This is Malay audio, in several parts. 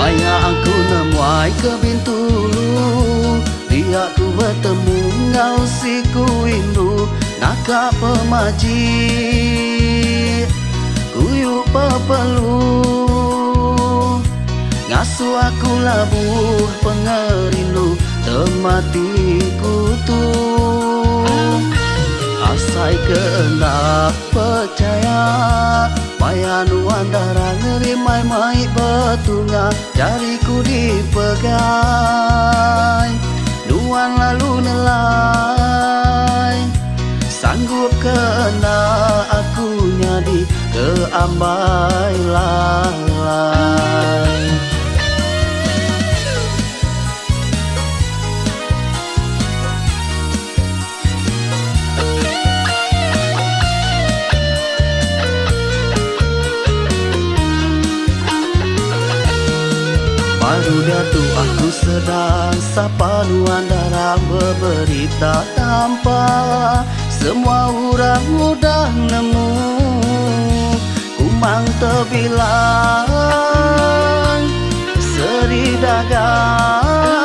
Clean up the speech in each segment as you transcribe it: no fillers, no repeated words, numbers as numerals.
Maya aku nemuai ke Bintulu, dia ku bertemu ngau si ku indu nakak pemaji kuyu pepelu ngasuh aku labuh pengerindu temati kutu asai kena percaya maya nuan darah ngerimai mai betunga jariku dipegai nuan lalu nelai sanggup kena aku nyadi keambai lalai. Baru dia tu aku sedang sapa nuan darah berberita tanpa semua orang mudah nemu kumang terbilang seri dagang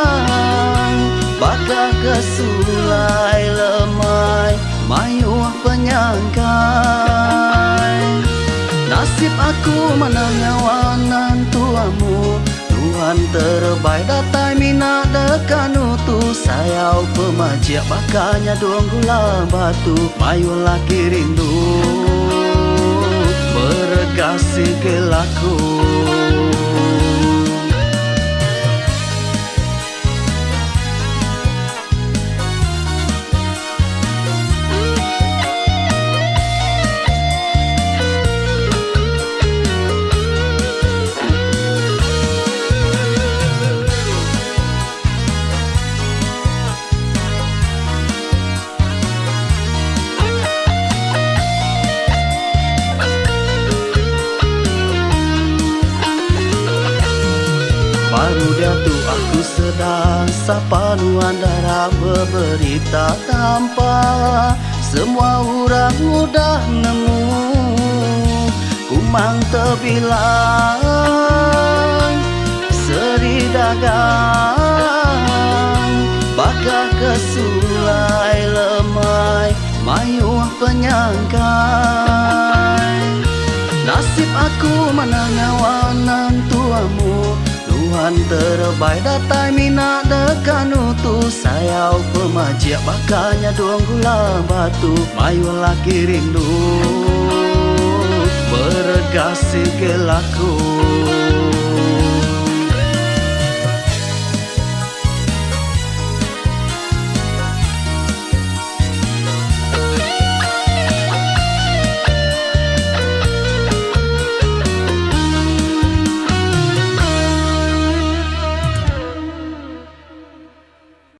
bakal kesulai lemai mayuh penyangkai nasib aku menanyawanan tuamu Tuhan terbaik datai mina dekanu tu sayau pemajak bakanya doang gula batu mayu laki rindu berkasih ke laku. Baru dia tu aku sedang sapa nuan darah berberita tanpa semua orang mudah nemu kumang terbilang seri dagang bakal kesulai lemai mayuh penyangkai nasib aku menanyawanan tuamu Tuhan terbaik datai mina dekanu tu sayau pemajak bakanya doang gula batu mayu laki rindu berkasih ke laku.